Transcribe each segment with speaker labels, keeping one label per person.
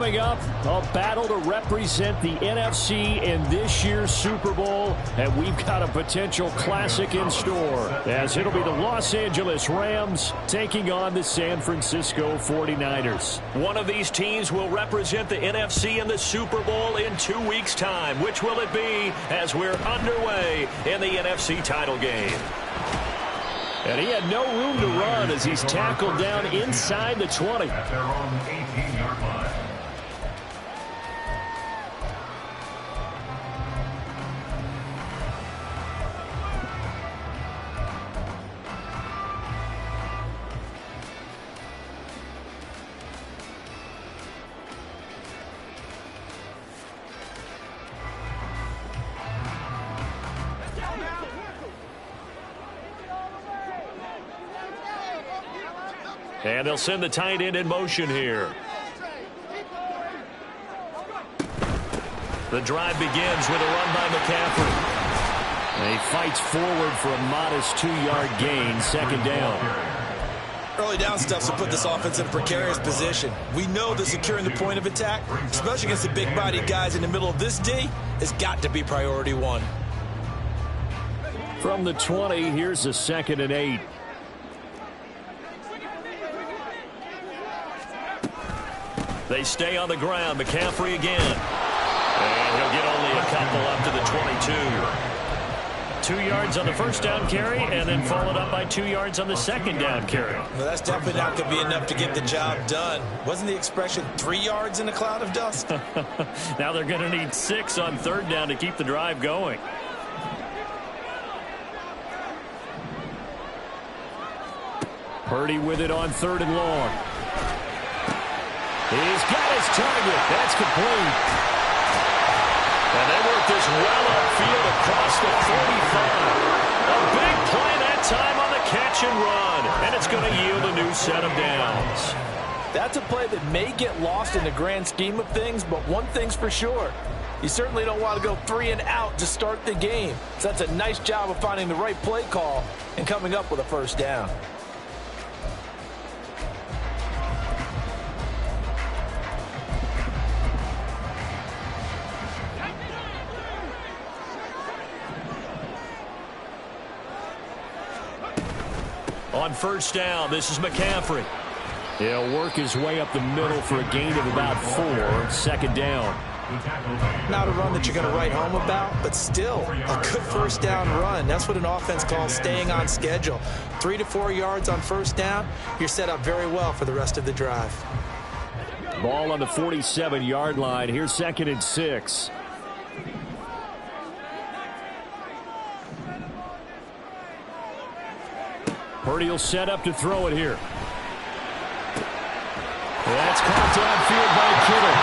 Speaker 1: Coming up, a battle to represent the NFC in this year's Super Bowl, and we've got a potential classic in store, as it'll be the Los Angeles Rams taking on the San Francisco 49ers.
Speaker 2: One of these teams will represent the NFC in the Super Bowl in 2 weeks' time. Which will it be as we're underway in the NFC title game?
Speaker 1: And he had no room to run as he's tackled down inside the 20.
Speaker 3: At their own 18-yard line.
Speaker 2: And they'll send the tight end in motion here. The drive begins with a run by McCaffrey.
Speaker 1: And he fights forward for a modest 2-yard gain, second down.
Speaker 4: Early down stuff will put this offense in a precarious position. We know that securing the point of attack, especially against the big-bodied guys in the middle of this D, has got to be priority one.
Speaker 1: From the 20, here's a 2nd and 8.
Speaker 2: They stay on the ground. McCaffrey again. And he'll get only a couple up to the 22.
Speaker 1: 2 yards on the first down carry, and then followed up by 2 yards on the second down carry.
Speaker 4: Well, that's definitely not going to be enough to get the job done. Wasn't the expression 3 yards in a cloud of dust?
Speaker 1: Now they're going to need 6 on third down to keep the drive going. Purdy with it on 3rd and long. He's got his target. That's complete.
Speaker 2: And they work this well upfield across the 45. A big play that time on the catch and run. And it's going to yield a new set of downs.
Speaker 5: That's a play that may get lost in the grand scheme of things, but one thing's for sure. You certainly don't want to go 3 and out to start the game. So that's a nice job of finding the right play call and coming up with a first down.
Speaker 2: On first down, this is McCaffrey.
Speaker 1: He'll work his way up the middle for a gain of about 4, second down.
Speaker 4: Not a run that you're going to write home about, but still a good first down run. That's what an offense calls staying on schedule. 3 to 4 yards on first down, you're set up very well for the rest of the drive.
Speaker 1: Ball on the 47-yard line. Here's 2nd and 6. Purdy will set up to throw it here. That's caught downfield by Kittle.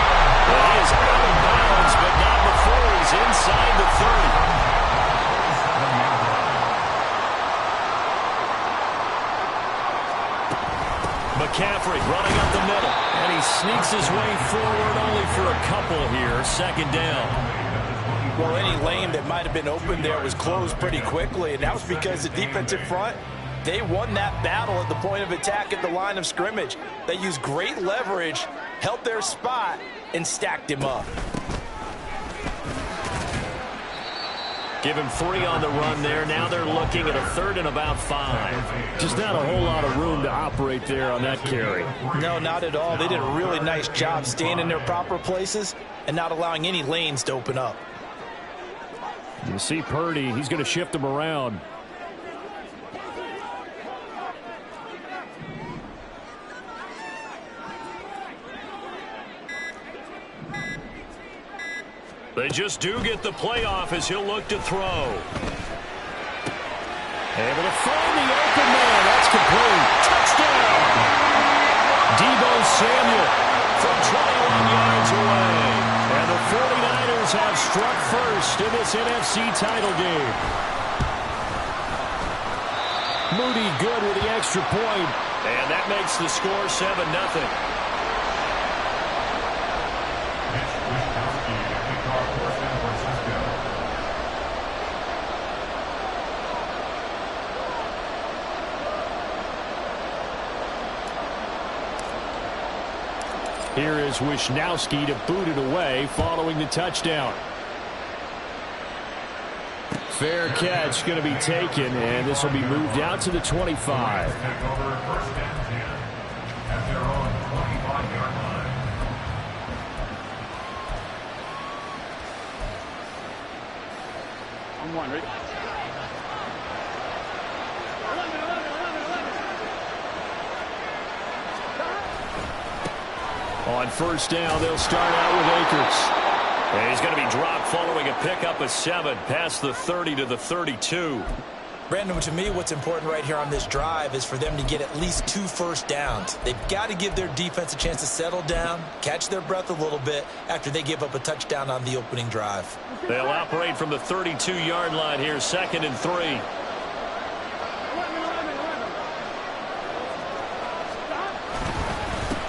Speaker 2: Well, he is out of bounds, but not before he's inside the 30. McCaffrey running up the middle.
Speaker 1: And he sneaks his way forward only for a couple here, second down.
Speaker 5: Well, any lane that might have been open there was closed pretty quickly, and that was because the defensive front, they won that battle at the point of attack at the line of scrimmage. They used great leverage, held their spot, and stacked him up.
Speaker 2: Give him 3 on the run there. Now they're looking at a 3rd and about 5.
Speaker 1: Just not a whole lot of room to operate there on that carry.
Speaker 5: No, not at all. They did a really nice job staying in their proper places and not allowing any lanes to open up.
Speaker 1: You see Purdy, he's going to shift them around.
Speaker 2: They just do get the playoff as he'll look to throw.
Speaker 1: Able to find the open man. That's complete. Touchdown. Deebo Samuel
Speaker 2: from 21 yards away.
Speaker 1: And the 49ers have struck first in this NFC title game. Moody good with the extra point.
Speaker 2: And that makes the score 7-0.
Speaker 1: Here is Wisnowski to boot it away following the touchdown. Fair catch going to be taken, and this will be moved out to the 25.
Speaker 6: On one, ready?
Speaker 1: On first down, they'll start out with Akers.
Speaker 2: And he's going to be dropped following a pickup of 7 past the 30 to the 32.
Speaker 4: Brandon, to me, what's important right here on this drive is for them to get at least 2 first downs. They've got to give their defense a chance to settle down, catch their breath a little bit after they give up a touchdown on the opening drive.
Speaker 2: They'll operate from the 32-yard line here, 2nd and 3.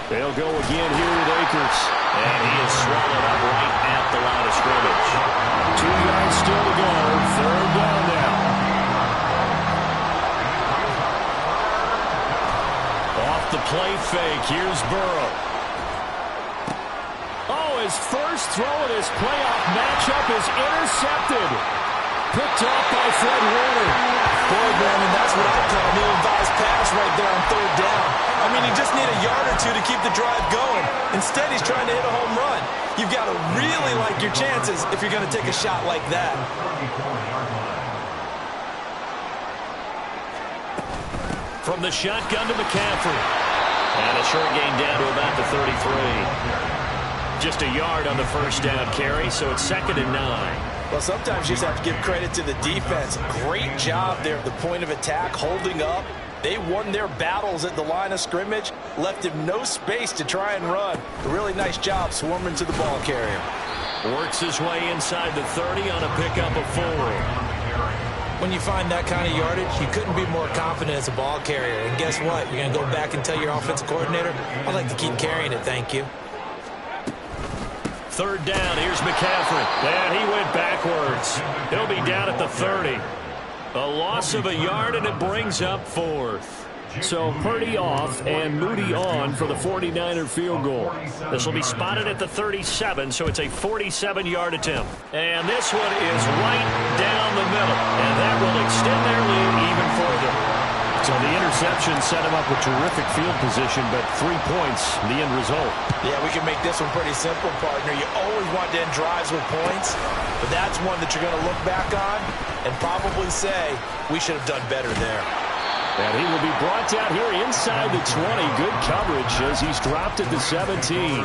Speaker 1: They'll go again here with Akers.
Speaker 2: And he is swallowed up right at the line of scrimmage.
Speaker 1: 2 yards still to go. 3rd down now.
Speaker 2: Off the play fake. Here's Burrow.
Speaker 1: Oh, his first throw in his playoff matchup is intercepted. Picked off by Fred Warner.
Speaker 4: Boy, Brandon, that's what I call an ill-advised pass right there on 3rd down. I mean, you just need a yard or 2 to keep the drive going. Instead, he's trying to hit a home run. You've got to really like your chances if you're going to take a shot like that.
Speaker 2: From the shotgun to McCaffrey. And a short gain down to about the 33. Just a yard on the first down carry, so it's 2nd and 9.
Speaker 5: Well, sometimes you just have to give credit to the defense. Great job there at the point of attack, holding up. They won their battles at the line of scrimmage, left him no space to try and run. A really nice job swarming to the ball carrier.
Speaker 2: Works his way inside the 30 on a pickup of 4.
Speaker 4: When you find that kind of yardage, you couldn't be more confident as a ball carrier. And guess what? You're going to go back and tell your offensive coordinator, I'd like to keep carrying it, thank you.
Speaker 2: 3rd down, here's McCaffrey. And he went backwards. He'll be down at the 30. A loss of a yard, and it brings up 4th.
Speaker 1: So Purdy off and Moody on for the 49er field goal.
Speaker 2: This will be spotted at the 37, so it's a 47-yard attempt. And this one is right down the middle, and that will extend their lead even further.
Speaker 1: So the interception set him up with terrific field position, but 3 points, the end result.
Speaker 5: Yeah, we can make this one pretty simple, partner. You always want to end drives with points, but that's one that you're going to look back on and probably say, we should have done better there.
Speaker 1: And he will be brought down here inside the 20. Good coverage as he's dropped at the 17.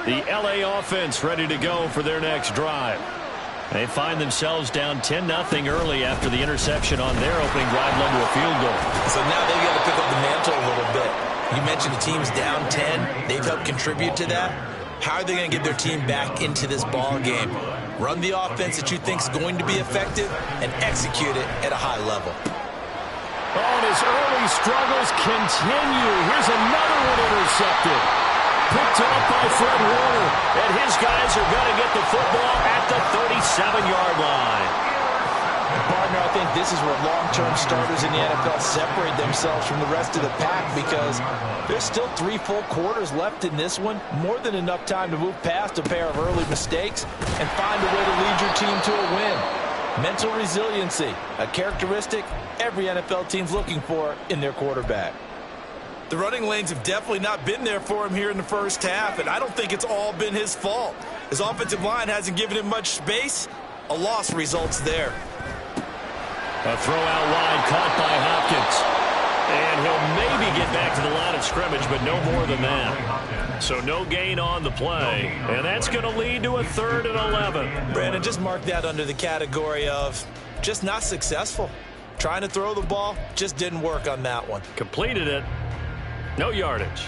Speaker 1: The LA offense ready to go for their next drive. They find themselves down 10-0 early after the interception on their opening drive led to a field goal.
Speaker 4: So now they've got to pick up the mantle a little bit. You mentioned the team's down 10. They've helped contribute to that. How are they going to get their team back into this ball game? Run the offense that you think is going to be effective and execute it at a high level.
Speaker 1: Oh, and his early struggles continue. Here's another one intercepted. Picked off by Fred Warner.
Speaker 2: And his guys are going to get the football at the 37-yard line.
Speaker 5: Partner, I think this is where long-term starters in the NFL separate themselves from the rest of the pack because there's still 3 full quarters left in this one. More than enough time to move past a pair of early mistakes and find a way to lead your team to a win. Mental resiliency, a characteristic every NFL team's looking for in their quarterback.
Speaker 4: The running lanes have definitely not been there for him here in the first half, and I don't think it's all been his fault. His offensive line hasn't given him much space. A loss results there.
Speaker 2: A throw out wide caught by Hopkins. And he'll maybe get back to the line of scrimmage, but no more than that. So no gain on the play. And that's going to lead to a 3rd and 11.
Speaker 4: Brandon, just mark that under the category of just not successful. Trying to throw the ball, just didn't work on that one.
Speaker 2: Completed it. No yardage.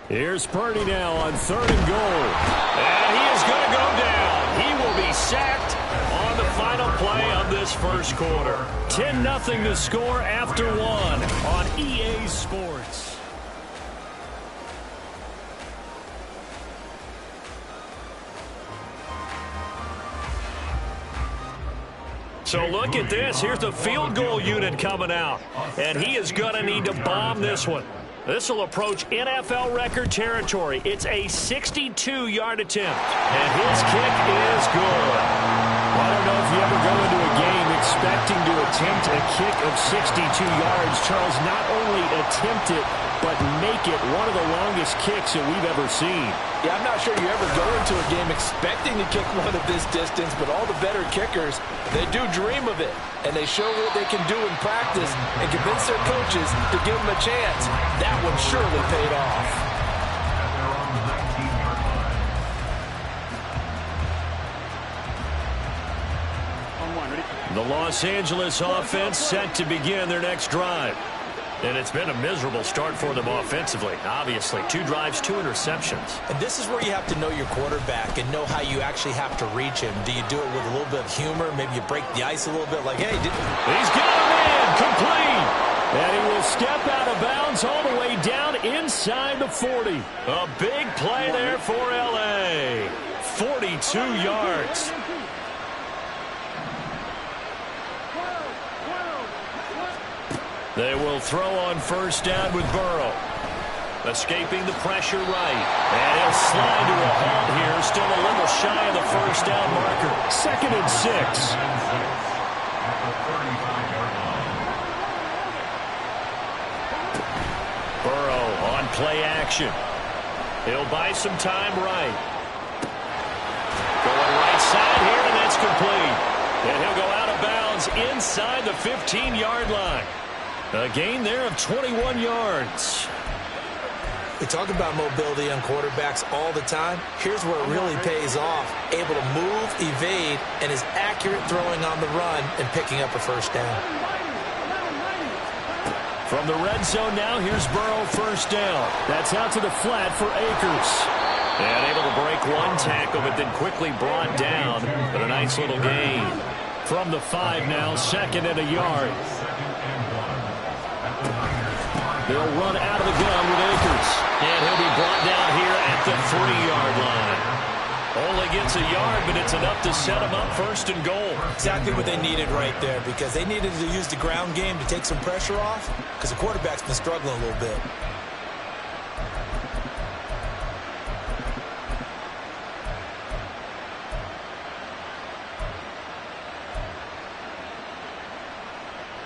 Speaker 1: Here's Purdy now on 3rd and goal.
Speaker 2: And he is going to go down. He will be sacked on the final play of of this first quarter.
Speaker 1: 10-0 to score after one on EA Sports.
Speaker 2: So look at this. Here's the field goal unit coming out. And he is going to need to bomb this one. This will approach NFL record territory. It's a 62-yard attempt. And his kick is good.
Speaker 1: I don't know if you ever go into a game expecting to attempt a kick of 62 yards. Charles, not only attempt it, but make it one of the longest kicks that we've ever seen.
Speaker 5: Yeah, I'm not sure you ever go into a game expecting to kick one of this distance, but all the better kickers, they do dream of it. And they show what they can do in practice and convince their coaches to give them a chance. That one surely paid off.
Speaker 2: The Los Angeles offense set to begin their next drive. And it's been a miserable start for them offensively, obviously. 2 drives, 2 interceptions.
Speaker 4: And this is where you have to know your quarterback and know how you actually have to reach him. Do you do it with a little bit of humor? Maybe you break the ice a little bit like, hey,
Speaker 2: he's got him in, complete.
Speaker 1: And he will step out of bounds all the way down inside the 40.
Speaker 2: A big play there for L.A. 42 yards. They will throw on first down with Burrow. Escaping the pressure right. And he'll slide to a halt here. Still a little shy of the first down marker.
Speaker 1: 2nd and 6.
Speaker 2: Burrow on play action. He'll buy some time right. Going right side here, and that's complete. And he'll go out of bounds inside the 15-yard line. A gain there of 21 yards.
Speaker 4: we talk about mobility on quarterbacks all the time. Here's where it really pays off. Able to move, evade, and is accurate throwing on the run and picking up a first down.
Speaker 1: From the red zone now, here's Burrow first down. That's out to the flat for Akers.
Speaker 2: And able to break one tackle, but then quickly brought down. But a nice little gain.
Speaker 1: From the 5 now, 2nd and a yard. They'll run out of the gun with Akers.
Speaker 2: And he'll be brought down here at the 3-yard line. Only gets a yard, but it's enough to set him up 1st and goal.
Speaker 4: Exactly what they needed right there, because they needed to use the ground game to take some pressure off, because the quarterback's been struggling a little bit.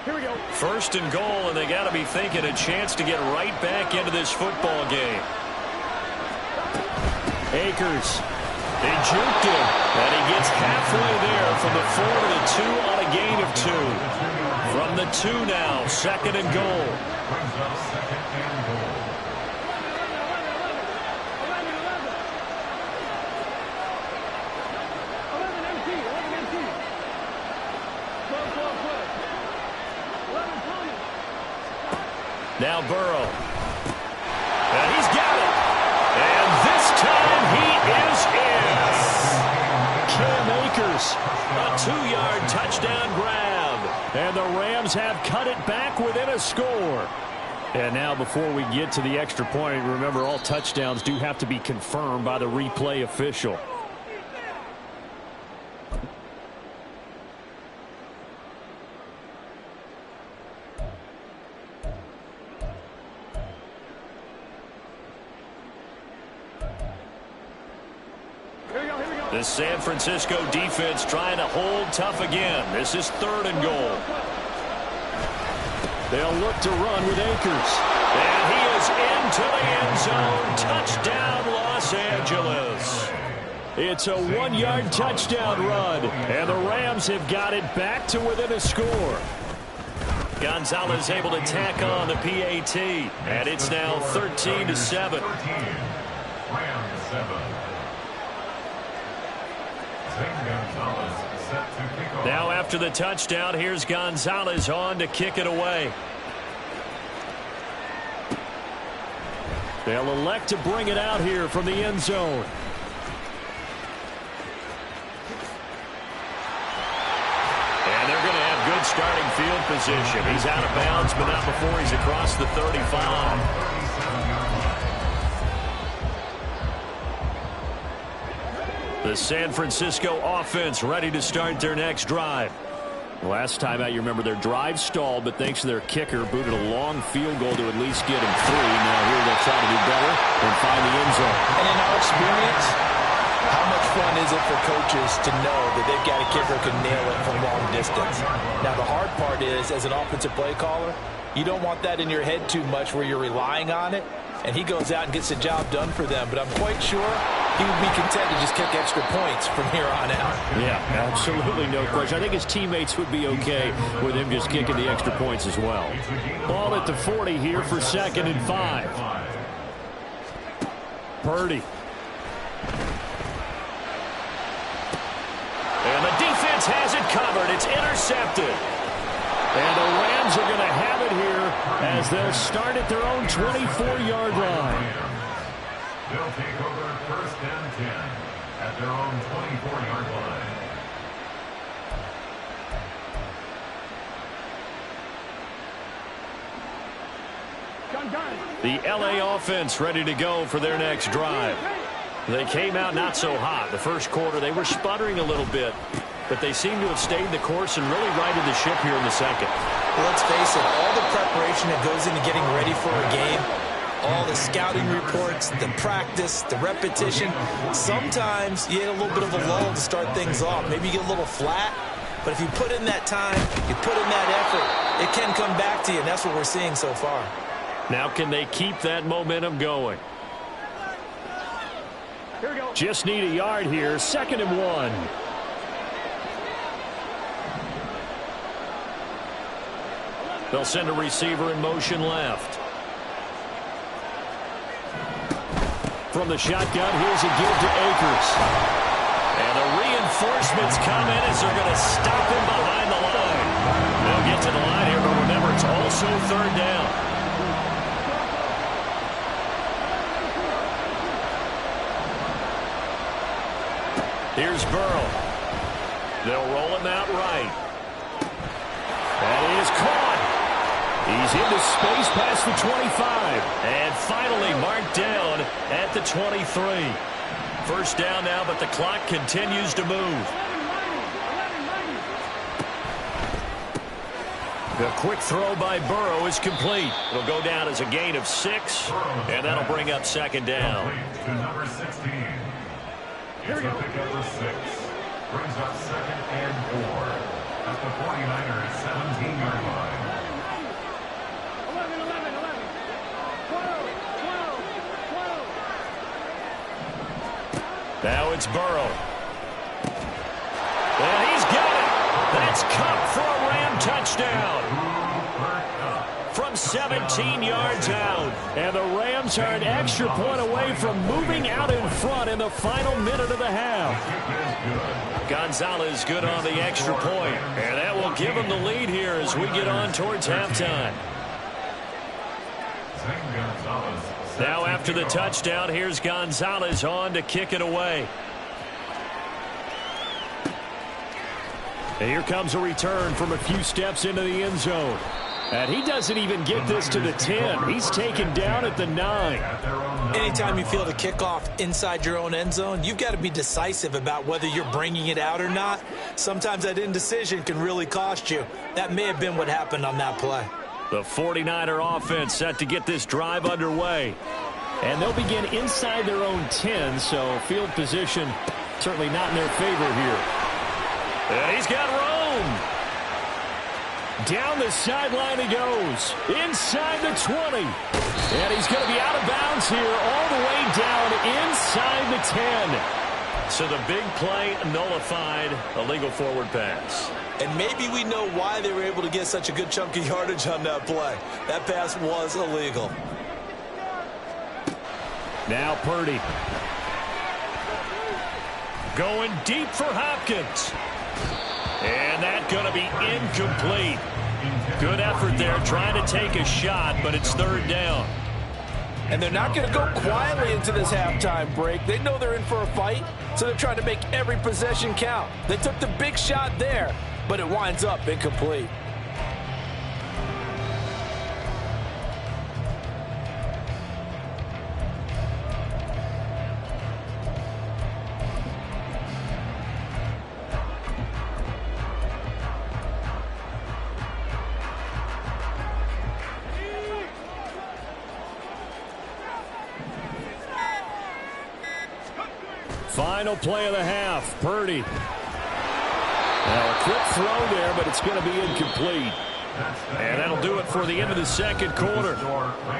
Speaker 1: Here we go.
Speaker 2: 1st and goal, and they got to be thinking a chance to get right back into this football game.
Speaker 1: Akers.
Speaker 2: They juked him, and he gets halfway there from the 4 to the 2 on a gain of 2. From the 2 now, 2nd and goal. Now Burrow. And he's got it. And this time he is in.
Speaker 1: Cam Akers.
Speaker 2: A 2-yard touchdown grab.
Speaker 1: And the Rams have cut it back within a score. And now before we get to the extra point, remember all touchdowns do have to be confirmed by the replay official.
Speaker 2: The San Francisco defense trying to hold tough again. This is 3rd and goal.
Speaker 1: They'll look to run with Akers.
Speaker 2: And he is into the end zone. Touchdown, Los Angeles.
Speaker 1: It's a 1-yard touchdown run. And the Rams have got it back to within a score.
Speaker 2: Gonzalez able to tack on the PAT. And it's now 13-7.
Speaker 3: Rams 7.
Speaker 2: Now after the touchdown, here's Gonzalez on to kick it away.
Speaker 1: They'll elect to bring it out here from the end zone.
Speaker 2: And they're field position. He's out of bounds, but not before he's across the 35. The San Francisco offense ready to start their next drive. Last time out, you remember their drive stalled, but thanks to their kicker, booted a long field goal to at least get him 3. Now here they'll try to do better and find the end zone.
Speaker 5: And in our experience, how much fun is it for coaches to know that they've got a kicker who can nail it from long distance? Now, the hard part is, as an offensive play caller, you don't want that in your head too much where you're relying on it, and he goes out and gets the job done for them. But I'm quite sure he would be content to just kick extra points from here on out.
Speaker 1: Yeah, absolutely no question. I think his teammates would be okay with him just kicking the extra points as well. Ball at the 40 here for 2nd and 5. Purdy.
Speaker 2: And the defense has it covered. It's intercepted.
Speaker 1: And the Rams are going to have it here as they'll start at their own 24-yard line.
Speaker 3: They'll take over 1st and 10 at their own 24-yard line.
Speaker 2: The LA offense ready to go for their next drive. They came out not so hot. The first quarter, they were sputtering a little bit, but they seem to have stayed the course and really righted the ship here in the second.
Speaker 4: Well, let's face it, all the preparation that goes into getting ready for a game, all the scouting reports, the practice, the repetition, sometimes you get a little bit of a lull to start things off. Maybe you get a little flat, but if you put in that time, you put in that effort, it can come back to you, and that's what we're seeing so far.
Speaker 2: Now can they keep that momentum going?
Speaker 1: Just need a yard here, 2nd and 1.
Speaker 2: They'll send a receiver in motion left.
Speaker 1: From the shotgun, here's a give to Akers.
Speaker 2: And the reinforcements come in as they're going to stop him behind the line. They'll get to the line here, but remember, it's also 3rd down. Here's Burrow. They'll roll him out right.
Speaker 1: And he is caught. He's into space past the 25.
Speaker 2: And finally marked down at the 23. 1st down now, but the clock continues to move. The quick throw by Burrow is complete. It'll go down as a gain of 6, and that'll bring up 2nd down.
Speaker 3: To number 16. It's a pickup of 6. Brings up 2nd and 4 at the 49ers 17-yard line.
Speaker 2: Now it's Burrow. And he's got it. That's Cup for a Ram touchdown. From 17 yards out.
Speaker 1: And the Rams are an extra point away from moving out in front in the final minute of the half.
Speaker 2: Gonzalez good on the extra point. And that will give him the lead here as we get on towards halftime. Now after the touchdown, here's Gonzalez on to kick it away.
Speaker 1: And here comes a return from a few steps into the end zone. And he doesn't even get this to the 10. He's taken down at the 9.
Speaker 4: Anytime you feel the kickoff inside your own end zone, you've got to be decisive about whether you're bringing it out or not. Sometimes that indecision can really cost you. That may have been what happened on that play.
Speaker 2: The 49er offense set to get this drive underway.
Speaker 1: And they'll begin inside their own 10, so field position certainly not in their favor here.
Speaker 2: And he's got room.
Speaker 1: Down the sideline he goes. Inside the 20. And he's going to be out of bounds here all the way down inside the 10.
Speaker 2: So the big play nullified, a legal forward pass.
Speaker 4: And maybe we know why they were able to get such a good chunk of yardage on that play. That pass was illegal.
Speaker 1: Now Purdy.
Speaker 2: Going deep for Hopkins. And that's going to be incomplete. Good effort there trying to take a shot, but it's 3rd down.
Speaker 5: And they're not going to go quietly into this halftime break. They know they're in for a fight, so they're trying to make every possession count. They took the big shot there, but it winds up incomplete.
Speaker 1: Final play of the half. Purdy. Now a quick throw there, but it's going to be incomplete. And that'll do it for the end of the second quarter.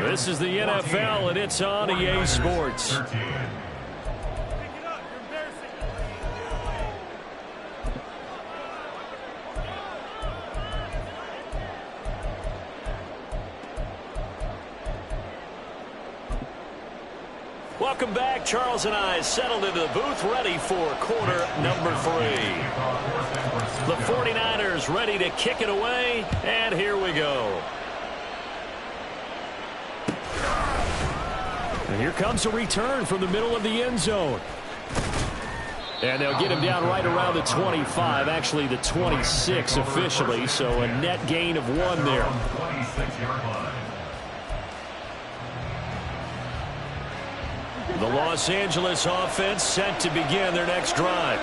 Speaker 1: This is the NFL, and it's on EA Sports.
Speaker 2: Welcome back. Charles and I settled into the booth, ready for quarter number 3. The 49ers ready to kick it away, and here we go.
Speaker 1: And here comes a return from the middle of the end zone. And they'll get him down right around the 25, actually the 26 officially, so a net gain of 1 there.
Speaker 3: 26-yard line.
Speaker 1: The Los Angeles offense set to begin their next drive.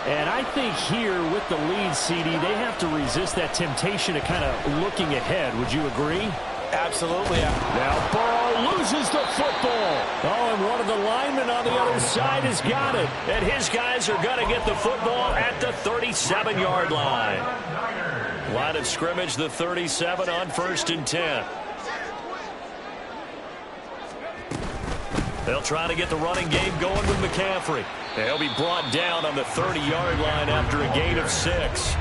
Speaker 1: And I think here with the lead, CD, they have to resist that temptation of kind of looking ahead. Would you agree?
Speaker 5: Absolutely.
Speaker 1: Now Burrow loses the football. Oh, and one of the linemen on the other side has got it.
Speaker 2: And his guys are going to get the football at the 37-yard line. Line of scrimmage, the 37 on 1st and 10. They'll try to get the running game going with McCaffrey. They'll be brought down on the 30-yard line after a gain of 6.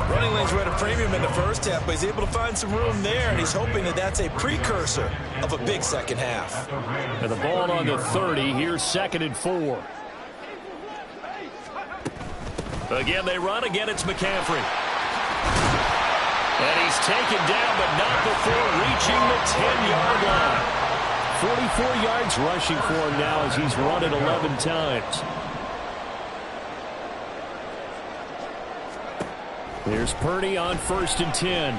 Speaker 5: Running lanes were at a premium in the first half, but he's able to find some room there, and he's hoping that that's a precursor of a big second half.
Speaker 1: And the ball on the 30. Here's 2nd and 4.
Speaker 2: Again, they run. Again, it's McCaffrey. And he's taken down, but not before reaching the 10-yard line.
Speaker 1: 44 yards rushing for him now as he's run it 11 times. There's Purdy on 1st and 10.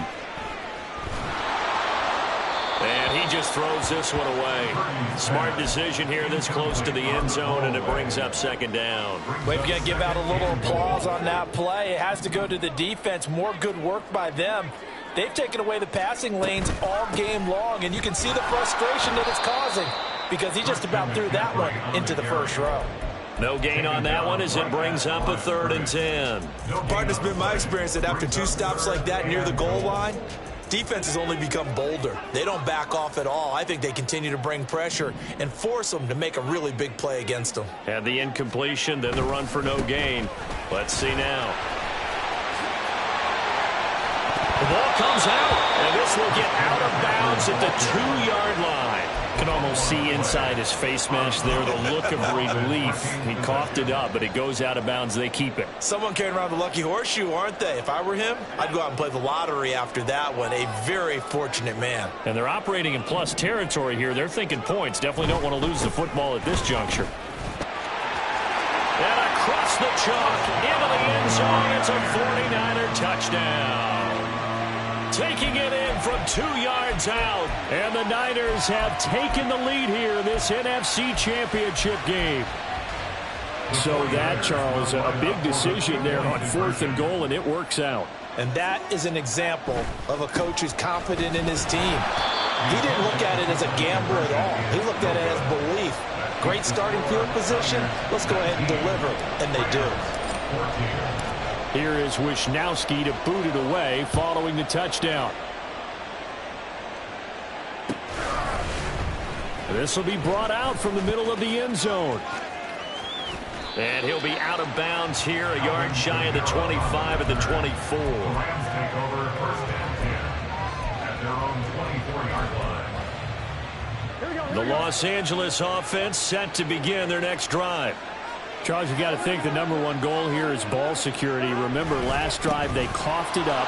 Speaker 2: And he just throws this one away. Smart decision here this close to the end zone, and it brings up 2nd down.
Speaker 5: We've got to give out a little applause on that play. It has to go to the defense. More good work by them. They've taken away the passing lanes all game long, and you can see the frustration that it's causing because he just about threw that one into the first row.
Speaker 2: No gain on that one as it brings up a 3rd and 10.
Speaker 5: Partner's been my experience that after 2 stops like that near the goal line, defenses only become bolder. They don't back off at all. I think they continue to bring pressure and force them to make a really big play against them.
Speaker 2: And the incompletion, then the run for no gain. Let's see now. The ball comes out, and this will get out of bounds at the 2-yard line.
Speaker 1: You can almost see inside his face mask there the look of relief. He coughed it up, but it goes out of bounds. They keep it.
Speaker 5: Someone carrying around the lucky horseshoe, aren't they? If I were him, I'd go out and play the lottery after that one. A very fortunate man.
Speaker 1: And they're operating in plus territory here. They're thinking points. Definitely don't want to lose the football at this juncture.
Speaker 2: And across the chalk, into the end zone. It's a 49er touchdown. Taking it in from 2 yards out.
Speaker 1: And the Niners have taken the lead here in this NFC Championship game. So that, Charles, a big decision there on 4th and goal, and it works out.
Speaker 5: And that is an example of a coach who's confident in his team. He didn't look at it as a gamble at all. He looked at it as belief. Great starting field position. Let's go ahead and deliver. And they do.
Speaker 1: Here is Wisnowski to boot it away following the touchdown. This will be brought out from the middle of the end zone.
Speaker 2: And he'll be out of bounds here, a yard shy of the 25 at the 24.
Speaker 3: Rams take over 1st and 10 at their own 24-yard line.
Speaker 2: The Los Angeles offense set to begin their next drive.
Speaker 1: Charles, you got to think the #1 goal here is ball security. Remember, last drive they coughed it up,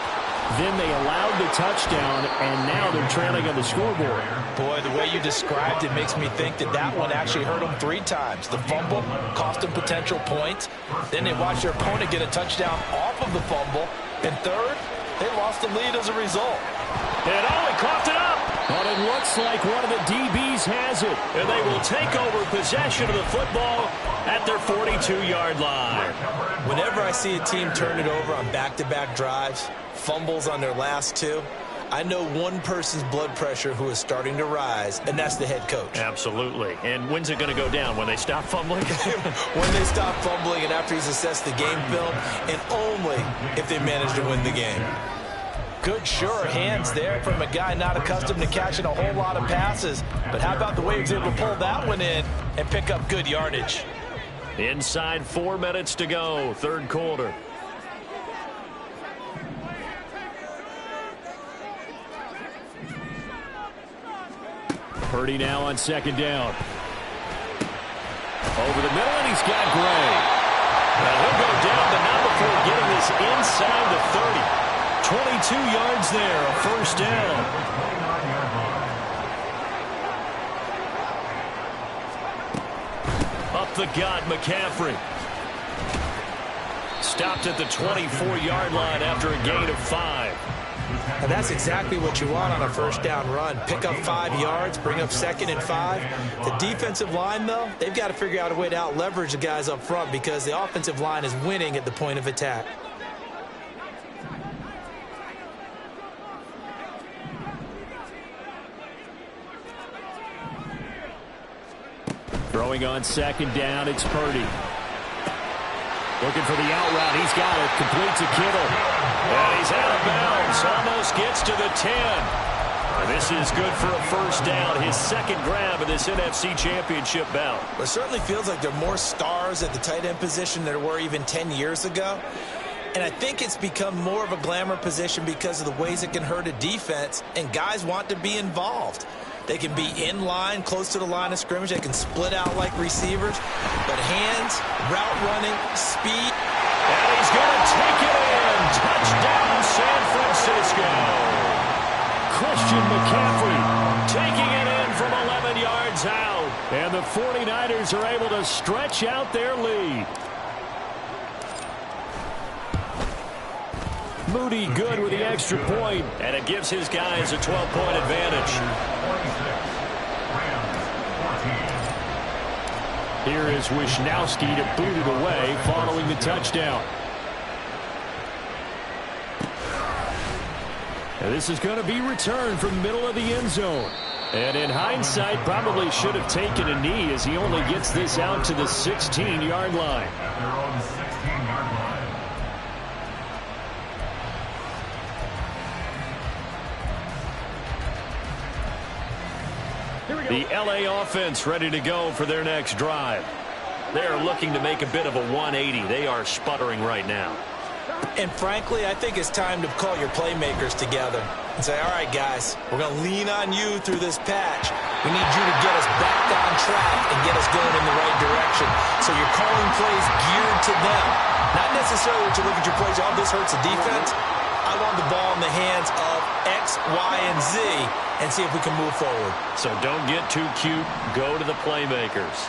Speaker 1: then they allowed the touchdown, and now they're trailing on the scoreboard.
Speaker 5: Boy, the way you described it makes me think that that one actually hurt them 3 times. The fumble cost them potential points. Then they watched their opponent get a touchdown off of the fumble. And third, they lost the lead as a result.
Speaker 2: And he coughed it up.
Speaker 1: But it looks like one of the DBs has it.
Speaker 2: And they will take over possession of the football at their 42-yard line.
Speaker 5: Whenever I see a team turn it over on back-to-back drives, fumbles on their last 2,
Speaker 4: I know one person's blood pressure who is starting to rise, and that's the head coach.
Speaker 2: Absolutely. And when's it going to go down? When they stop fumbling?
Speaker 4: When they stop fumbling and after he's assessed the game film, and only if they manage to win the game. Good, sure hands there from a guy not accustomed to catching a whole lot of passes. But how about the way he was able to pull that one in and pick up good yardage?
Speaker 2: Inside 4 minutes to go, third quarter.
Speaker 1: Purdy now on second down. Over the middle, and he's got Gray.
Speaker 2: Now he'll go down, but not before getting this inside the 30.
Speaker 1: 22 yards there, a first down.
Speaker 2: Up the gut, McCaffrey. Stopped at the 24-yard line after a gain of 5.
Speaker 4: And that's exactly what you want on a first down run. Pick up 5 yards, bring up 2nd and 5. The defensive line, though, they've got to figure out a way to out-leverage the guys up front because the offensive line is winning at the point of attack.
Speaker 1: Throwing on second down, it's Purdy. Looking for the out route. He's got it. Complete to Kittle.
Speaker 2: And he's out of bounds. Almost gets to the 10. And this is good for a first down. His second grab of this NFC Championship bout.
Speaker 4: It certainly feels like there are more stars at the tight end position than there were even 10 years ago. And I think it's become more of a glamour position because of the ways it can hurt a defense. And guys want to be involved. They can be in line, close to the line of scrimmage. They can split out like receivers. But hands, route running, speed.
Speaker 2: And he's going to take it in. Touchdown, San Francisco.
Speaker 1: Christian McCaffrey
Speaker 2: taking it in from 11 yards out.
Speaker 1: And the 49ers are able to stretch out their lead. Moody good with the extra point.
Speaker 2: And it gives his guys a 12-point advantage.
Speaker 1: Here is Wisnowski to boot it away following the touchdown. And this is going to be returned from the middle of the end zone. And in hindsight, probably should have taken a knee as he only gets this out to the 16-yard line.
Speaker 3: They're on the 16-yard line.
Speaker 2: The LA offense ready to go for their next drive. They're looking to make a bit of a 180. They are sputtering right now.
Speaker 4: And frankly, I think it's time to call your playmakers together and say, all right, guys, we're going to lean on you through this patch. We need you to get us back on track and get us going in the right direction. So you're calling plays geared to them. Not necessarily that you look at your plays, oh, this hurts the defense. I want the ball in the hands of X, Y, and Z and see if we can move forward.
Speaker 2: So don't get too cute. Go to the playmakers.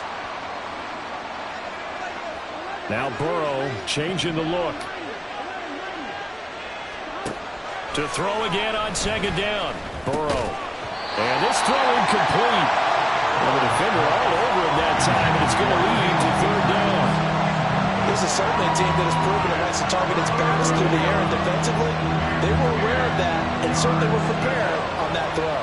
Speaker 1: Now Burrow changing the look.
Speaker 2: To throw again on second down.
Speaker 1: Burrow. And this throw incomplete. Well, the defender all over him that time, and it's going to lead to third down.
Speaker 4: This is certainly a team that has proven it likes to target its pass through the air and defensively. They were aware of that and certainly were prepared on that throw.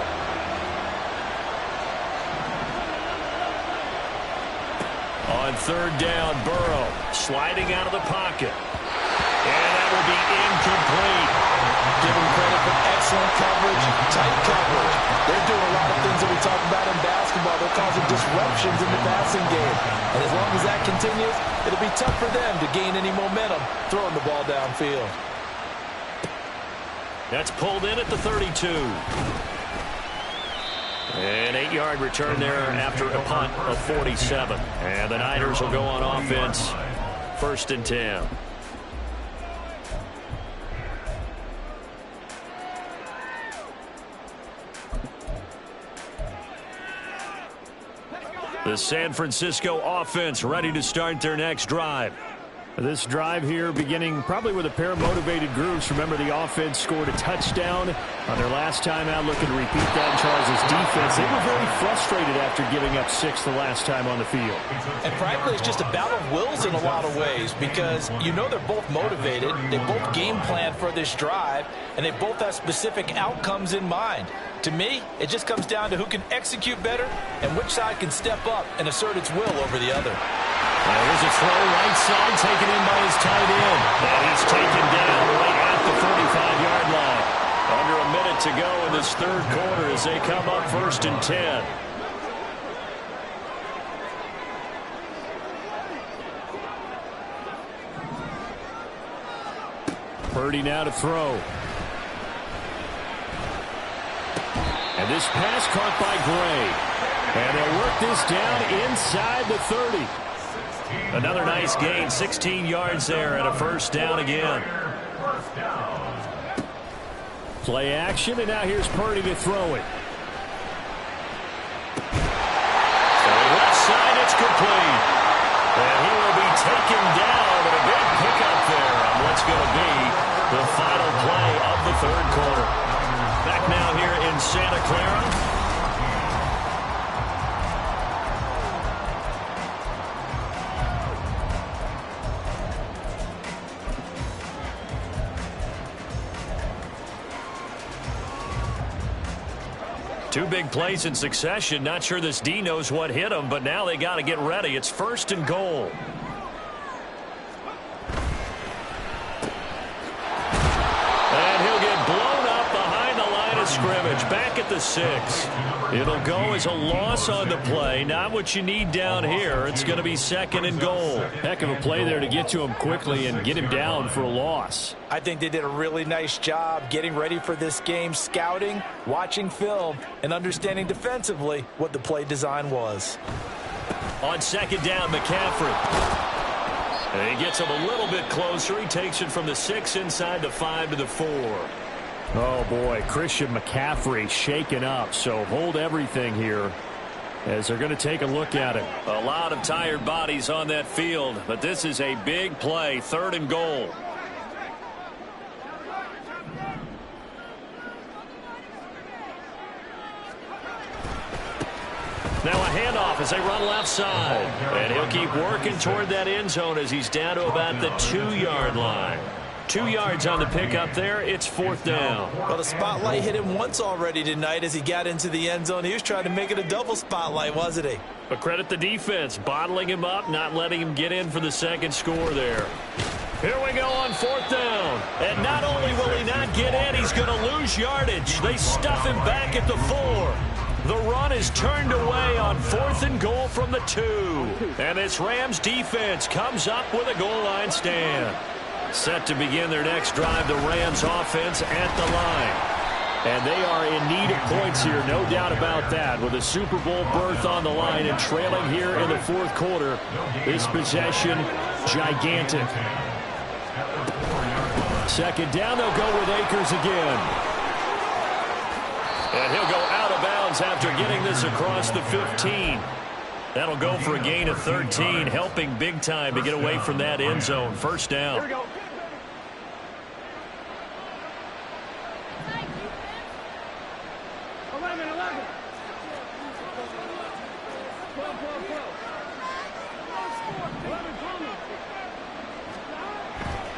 Speaker 2: On third down, Burrow sliding out of the pocket. And that will be incomplete.
Speaker 4: Give them credit for excellent coverage, tight coverage. They're doing a lot of things that we talk about in basketball. They're causing disruptions in the passing game. And as long as that continues, it'll be tough for them to gain any momentum throwing the ball downfield.
Speaker 2: That's pulled in at the 32. An 8-yard return there after a punt of 47. And the Niners will go on offense, 1st and 10. The San Francisco offense ready to start their next drive.
Speaker 1: This drive here beginning probably with a pair of motivated groups. Remember, the offense scored a touchdown on their last time out, looking to repeat that in Charles' defense. They were very frustrated after giving up 6 the last time on the field.
Speaker 5: And frankly, it's just a battle of wills in a lot of ways, because you know they're both motivated, they both game plan for this drive, and they both have specific outcomes in mind. To me, it just comes down to who can execute better and which side can step up and assert its will over the other.
Speaker 1: There's a throw right side taken in by his tight end.
Speaker 2: And he's taken down right at the 45-yard line. Under a minute to go in this third quarter as they come up 1st and 10.
Speaker 1: Purdy now to throw. And this pass caught by Gray. And they'll work this down inside the 30.
Speaker 2: Another nice gain, 16 yards there, and a first down again.
Speaker 1: Play action, and now here's Purdy to throw it.
Speaker 2: So left side, it's complete. And he will be taken down, and a big pickup there on what's going to be the final play of the third quarter. Back now here in Santa Clara. Two big plays in succession. Not sure this D knows what hit him, but now they got to get ready. It's 1st and goal. And he'll get blown up behind the line of scrimmage. Back at the 6. It'll go as a loss on the play. Not what you need down here. It's going to be 2nd and goal.
Speaker 1: Heck of a play there to get to him quickly and get him down for a loss.
Speaker 5: I think they did a really nice job getting ready for this game, scouting, watching film, and understanding defensively what the play design was.
Speaker 2: On 2nd down, McCaffrey. And he gets him a little bit closer. He takes it from the 6 inside the 5 to the 4.
Speaker 1: Oh, boy, Christian McCaffrey shaken up, so hold everything here as they're going to take a look at it.
Speaker 2: A lot of tired bodies on that field, but this is a big play, 3rd and goal. Now a handoff as they run left side. And he'll keep working toward that end zone as he's down to about the 2-yard line. 2 yards on the pickup there. It's 4th down.
Speaker 5: Well, the spotlight hit him once already tonight as he got into the end zone. He was trying to make it a double spotlight, wasn't he?
Speaker 2: But credit the defense, bottling him up, not letting him get in for the 2nd score there. Here we go on 4th down. And not only will he not get in, he's going to lose yardage. They stuff him back at the 4. The run is turned away on 4th and goal from the 2. And this Rams defense comes up with a goal line stand. Set to begin their next drive, the Rams offense at the line. And they are in need of points here, no doubt about that. With a Super Bowl berth on the line and trailing here in the 4th quarter, this possession gigantic. 2nd down, they'll go with Akers again. And he'll go out of bounds after getting this across the 15. That'll go for a gain of 13, helping big time to get away from that end zone. 1st down.
Speaker 6: Here we go.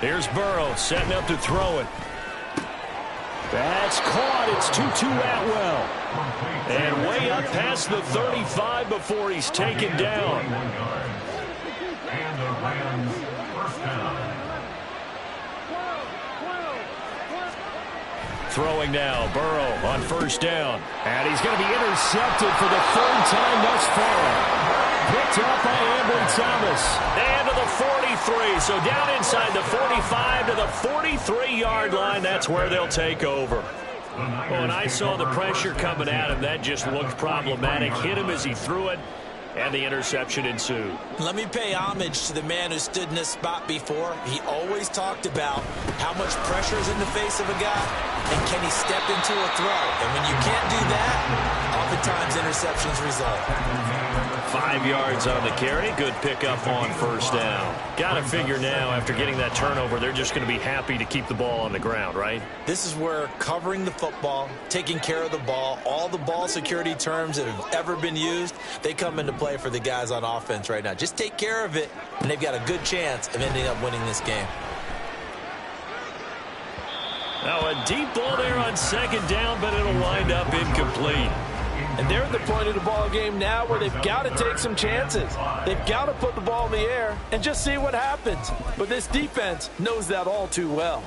Speaker 2: Here's Burrow setting up to throw it.
Speaker 1: That's caught. It's Tutu Atwell.
Speaker 2: And way up past the 35 before he's taken down.
Speaker 3: And the Rams first down.
Speaker 2: Throwing now, Burrow on 1st down.
Speaker 1: And he's going to be intercepted for the 3rd time thus far. Picked up by Ambry Thomas.
Speaker 2: And to the 43. So down inside the 45 to the 43-yard line. That's where they'll take over. When I saw the pressure coming at him, that just looked problematic. Hit him as he threw it, and the interception ensued.
Speaker 5: Let me pay homage to the man who stood in this spot before. He always talked about how much pressure is in the face of a guy, and can he step into a throw. And when you can't do that, oftentimes interceptions result.
Speaker 2: 5 5 yards on the carry. Good pickup on first down. Got to figure now, after getting that turnover, they're just going to be happy to keep the ball on the ground, right?
Speaker 5: This is where covering the football, taking care of the ball, all the ball security terms that have ever been used, they come into play for the guys on offense right now. Just take care of it, and they've got a good chance of ending up winning this game.
Speaker 2: Now a deep ball there on second down, but it'll wind up incomplete.
Speaker 5: And they're at the point of the ball game now where they've got to take some chances. They've got to put the ball in the air and just see what happens. But this defense knows that all too well.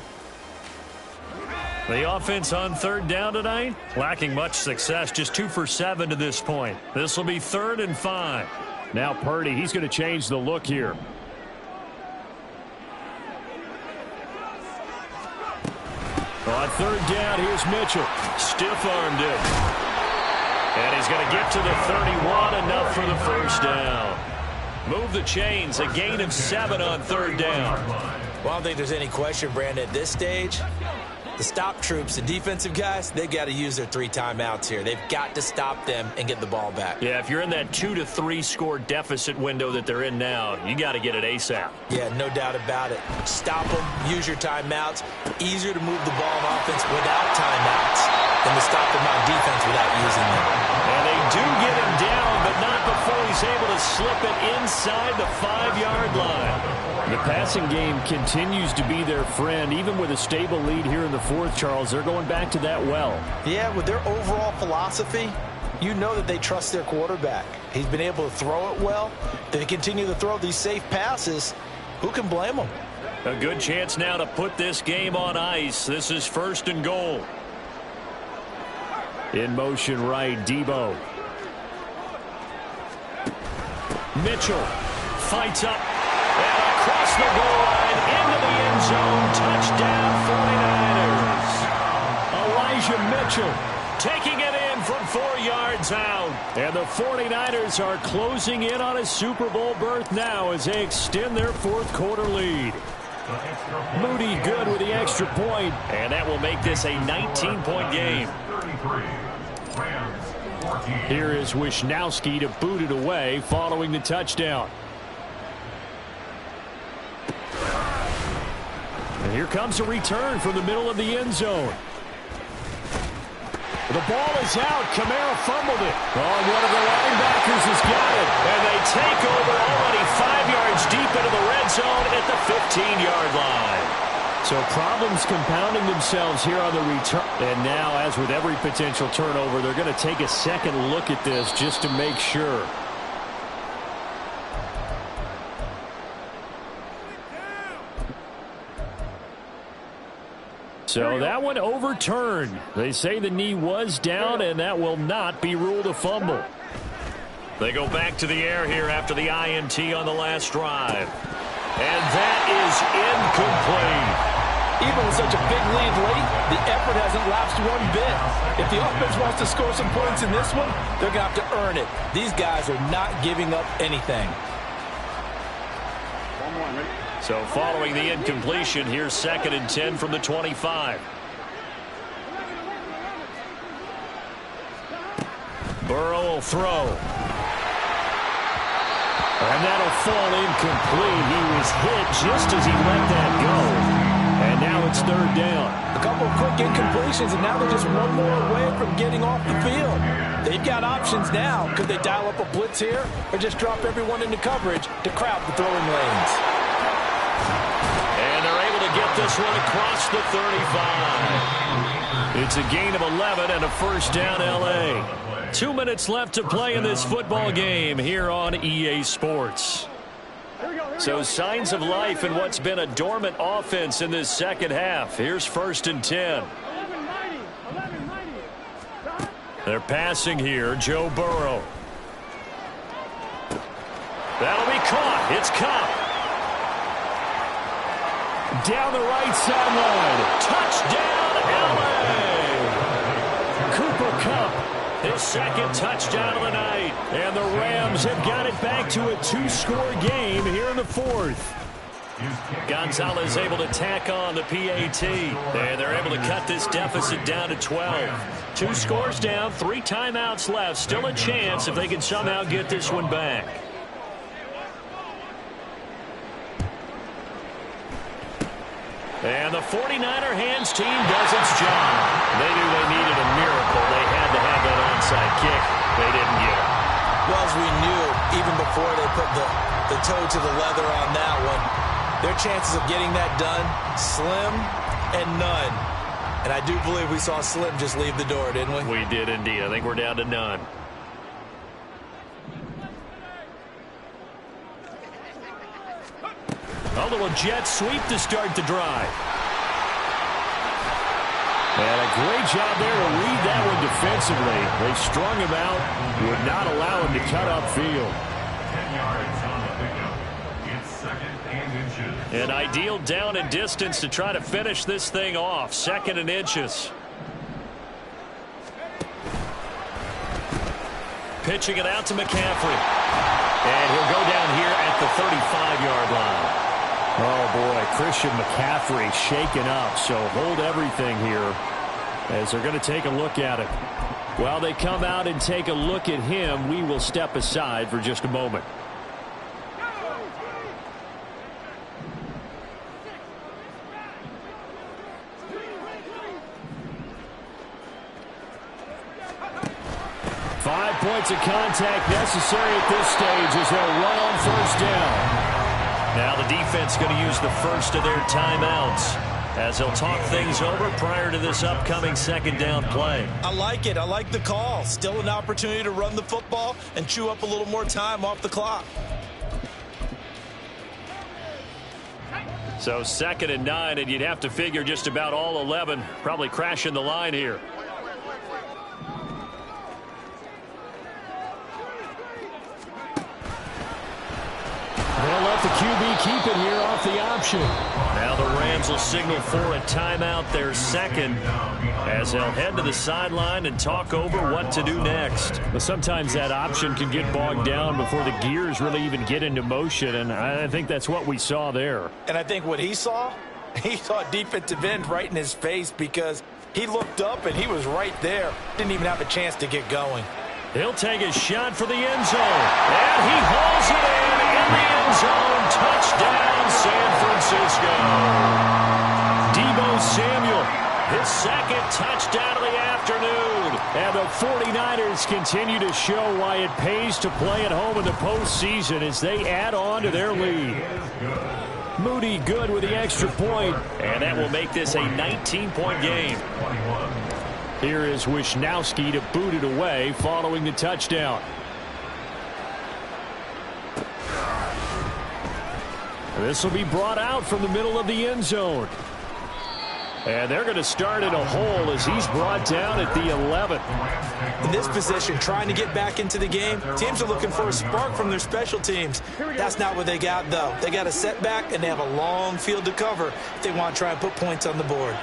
Speaker 1: The offense on third down tonight, lacking much success, just 2 for 7 to this point. This will be 3rd and 5. Now Purdy, he's going to change the look here. On third down, here's Mitchell. Stiff-armed it. And he's going to get to the 31, enough for the first down. Move the chains, a gain of 7 on third down.
Speaker 5: Well, I don't think there's any question, Brandon, at this stage. The stop troops, the defensive guys, they've got to use their 3 timeouts here. They've got to stop them and get the ball back.
Speaker 1: Yeah, if you're in that 2 to 3 score deficit window that they're in now, you got to get it ASAP.
Speaker 5: Yeah, no doubt about it. Stop them, use your timeouts. Easier to move the ball on offense without timeouts than to stop them on defense without using them.
Speaker 1: And they do get him down, but not before he's able to slip it inside the 5-yard line. The passing game continues to be their friend. Even with a stable lead here in the fourth, Charles, they're going back to that well.
Speaker 5: Yeah, with their overall philosophy, you know that they trust their quarterback. He's been able to throw it well. They continue to throw these safe passes. Who can blame them?
Speaker 1: A good chance now to put this game on ice. This is 1st and goal. In motion right, Debo. Mitchell fights up. And across the goal line, into the end zone, touchdown 49ers. Elijah Mitchell taking it in from 4 yards out. And the 49ers are closing in on a Super Bowl berth now as they extend their 4th quarter lead. Moody good with the extra point, and that will make this a 19-point game. Here is Wisnowski to boot it away following the touchdown. And here comes a return from the middle of the end zone. The ball is out. Kamara fumbled it. Oh, one of the linebackers has got it. And they take over already 5 yards deep into the red zone at the 15-yard line. So problems compounding themselves here on the return. And now, as with every potential turnover, they're going to take a second look at this just to make sure. So that one overturned. They say the knee was down, and that will not be ruled a fumble. They go back to the air here after the INT on the last drive. And that is incomplete.
Speaker 5: Even with such a big lead late, the effort hasn't lapsed one bit. If the offense wants to score some points in this one, they're going to have to earn it. These guys are not giving up anything.
Speaker 1: So following the incompletion, here's 2nd and 10 from the 25. Burrow will throw. And that'll fall incomplete. He was hit just as he let that go. And now it's 3rd down.
Speaker 5: A couple of quick incompletions, and now they're just one more away from getting off the field. They've got options now. Could they dial up a blitz here or just drop everyone into coverage to crowd the throwing lanes?
Speaker 1: And they're able to get this one across the 35. It's a gain of 11 and a first down, L.A. 2 minutes left to play in this football game here on EA Sports. So signs of life in what's been a dormant offense in this second half. Here's 1st and 10. They're passing here, Joe Burrow. That'll be caught. It's Cup. Down the right sideline. Touchdown, L.A. Cooper Kupp, his 2nd touchdown of the night. And the Rams have got it back to a 2-score game here in the 4th.
Speaker 2: Gonzalez able to tack on the PAT. And they're able to cut this deficit down to 12. 2 scores down, 3 timeouts left. Still a chance if they can somehow get this one back. And the 49er hands team does its job. They knew they needed a miracle. They had to have that onside kick. They didn't get it.
Speaker 5: Well, as we knew, even before they put the toe to the leather on that one, their chances of getting that done, slim and none. And I do believe we saw Slim just leave the door, didn't we?
Speaker 2: We did indeed. I think we're down to none. A little jet sweep to start the drive.
Speaker 1: And a great job there to read that one defensively. They strung him out, would not allow him to cut upfield.
Speaker 3: 10 yards on the pickup. It's 2nd and inches.
Speaker 2: An ideal down and distance to try to finish this thing off. 2nd and inches. Pitching it out to McCaffrey. And he'll go down here at the 35-yard line.
Speaker 1: Oh, boy, Christian McCaffrey shaken up, so hold everything here as they're going to take a look at it. While they come out and take a look at him, we will step aside for just a moment. Five points of contact necessary at this stage as they'll run on first down.
Speaker 2: Now the defense going to use the first of their timeouts as they'll talk things over prior to this upcoming 2nd down play.
Speaker 5: I like it. I like the call. Still an opportunity to run the football and chew up a little more time off the clock.
Speaker 2: So 2nd and 9, and you'd have to figure just about all 11 probably crashing the line here.
Speaker 1: They'll let the QB keep it here off the option.
Speaker 2: Now the Rams will signal for a timeout, their 2nd, as they'll head to the sideline and talk over what to do next.
Speaker 1: But sometimes that option can get bogged down before the gears really even get into motion, and I think that's what we saw there.
Speaker 5: And I think what he saw a defensive end right in his face because he looked up and he was right there. Didn't even have a chance to get going.
Speaker 2: He'll take a shot for the end zone. And he hauls it in the end zone. Touchdown, San Francisco. Deebo Samuel, his 2nd touchdown of the afternoon.
Speaker 1: And the 49ers continue to show why it pays to play at home in the postseason as they add on to their lead. Moody good with the extra point.
Speaker 2: And that will make this a 19-point game.
Speaker 1: Here is Wisnowski to boot it away following the touchdown. This will be brought out from the middle of the end zone. And they're going to start in a hole as he's brought down at the 11th.
Speaker 4: In this position, trying to get back into the game, teams are looking for a spark from their special teams. That's not what they got, though. They got a setback, and they have a long field to cover if they want to try and put points on the board.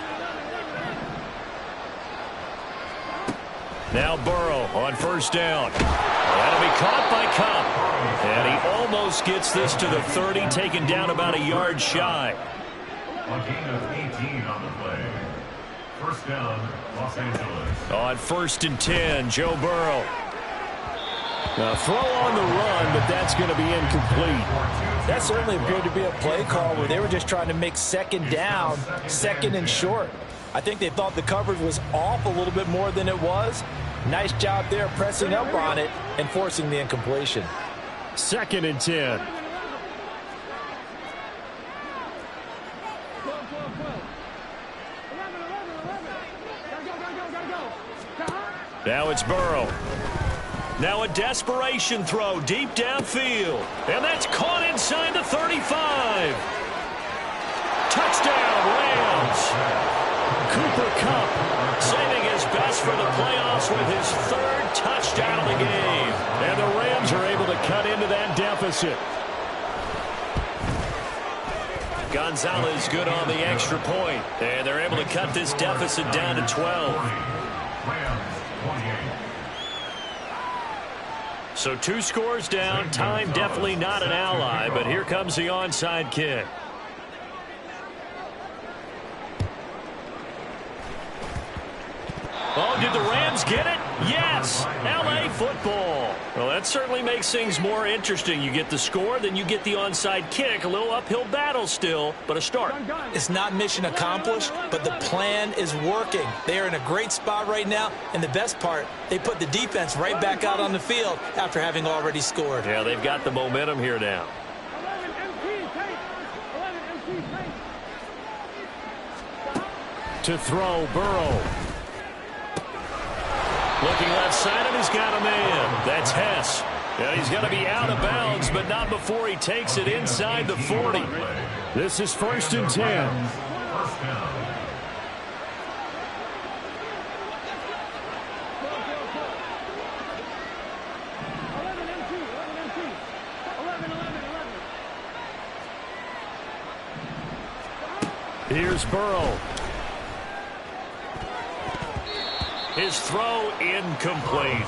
Speaker 2: Now Burrow on first down. That'll be caught by Kupp. And he almost gets this to the 30, taken down about a yard shy.
Speaker 3: A gain of 18 on the play. First down, Los Angeles.
Speaker 2: On 1st and 10, Joe Burrow.
Speaker 1: Now throw on the run, but that's going to be incomplete.
Speaker 5: That certainly appeared to be a play call where they were just trying to make 2nd down, 2nd and short. I think they thought the coverage was off a little bit more than it was. Nice job there pressing up on it and forcing the incompletion.
Speaker 1: 2nd and 10.
Speaker 2: Now it's Burrow. Now a desperation throw deep downfield. And that's caught inside the 35. Touchdown, Rams. Cooper Kupp saving his best for the playoffs with his 3rd touchdown of the game.
Speaker 1: And the Rams are able to cut into that deficit.
Speaker 2: Gonzalez good on the extra point. And they're able to cut this deficit down to 12. So 2 scores down. Time definitely not an ally, but here comes the onside kick.
Speaker 1: Rams get it? Yes. L.A. football. Well, that certainly makes things more interesting. You get the score, then you get the onside kick. A little uphill battle still, but a start.
Speaker 4: It's not mission accomplished, but the plan is working. They are in a great spot right now, and the best part, they put the defense right back out on the field after having already scored.
Speaker 1: Yeah, they've got the momentum here now. To throw, Burrow. Looking left side, and he's got a man. That's Hess. And he's going to be out of bounds, but not before he takes it inside the 40. This is 1st and 10.
Speaker 3: First down.
Speaker 1: Here's Burrow. His throw incomplete.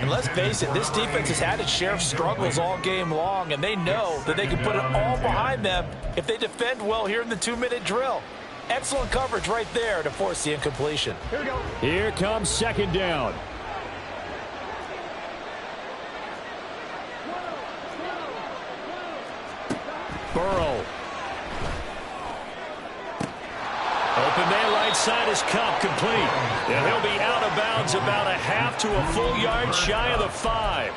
Speaker 5: And let's face it, this defense has had its share of struggles all game long, and they know that they can put it all behind them if they defend well here in the 2-minute drill. Excellent coverage right there to force the incompletion.
Speaker 1: Here we go. Here comes 2nd down. Burrow. Open man right side is Cup, complete. And he'll be out of bounds about a half to a full yard shy of the 5.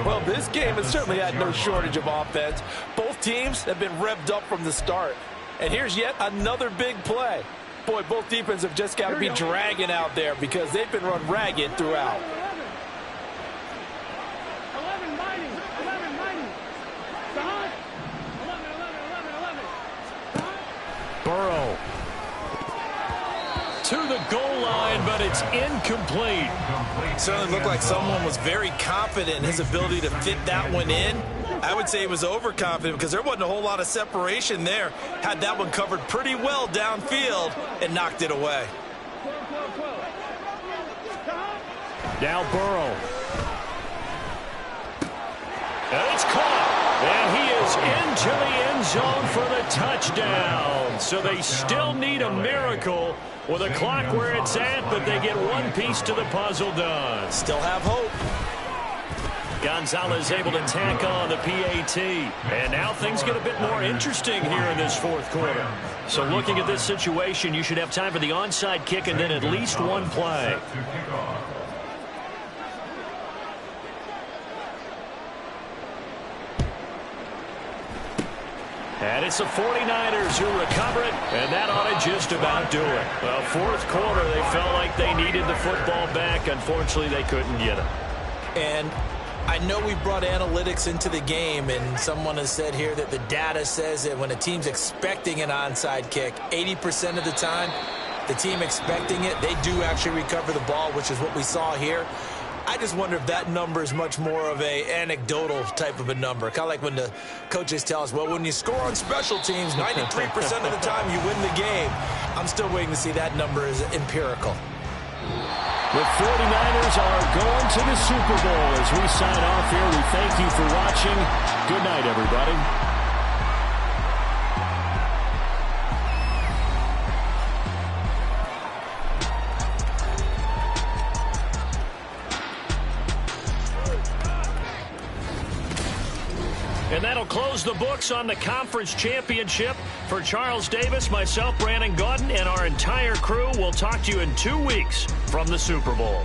Speaker 5: Well, this game has certainly had no shortage of offense. Both teams have been revved up from the start. And here's yet another big play. Boy, both defenses have just got to be dragging out there because they've been run ragged throughout.
Speaker 1: Burrow to the goal line, but it's incomplete.
Speaker 4: It certainly looked like someone was very confident in his ability to fit that one in. I would say he was overconfident because there wasn't a whole lot of separation there. Had that one covered pretty well downfield and knocked it away.
Speaker 1: Now Burrow. And it's caught. And he is into the end zone for the touchdown. So they still need a miracle with a clock where it's at, but they get one piece to the puzzle done.
Speaker 4: Still have hope.
Speaker 1: Gonzalez able to tack on the PAT. And now things get a bit more interesting here in this 4th quarter. So looking at this situation, you should have time for the onside kick and then at least one play. And it's the 49ers who recover it, and that ought to just about do it. Well, 4th quarter, they felt like they needed the football back. Unfortunately, they couldn't get it.
Speaker 4: And I know we brought analytics into the game, and someone has said here that the data says that when a team's expecting an onside kick, 80% of the time, the team expecting it, they do actually recover the ball, which is what we saw here. I just wonder if that number is much more of a anecdotal type of a number. Kind of like when the coaches tell us, well, when you score on special teams, 93% of the time you win the game. I'm still waiting to see that number is empirical.
Speaker 1: The 49ers are going to the Super Bowl. As we sign off here, we thank you for watching. Good night, everybody. And that'll close the books on the conference championship. For Charles Davis, myself, Brandon Gaudin, and our entire crew, we'll talk to you in 2 weeks from the Super Bowl.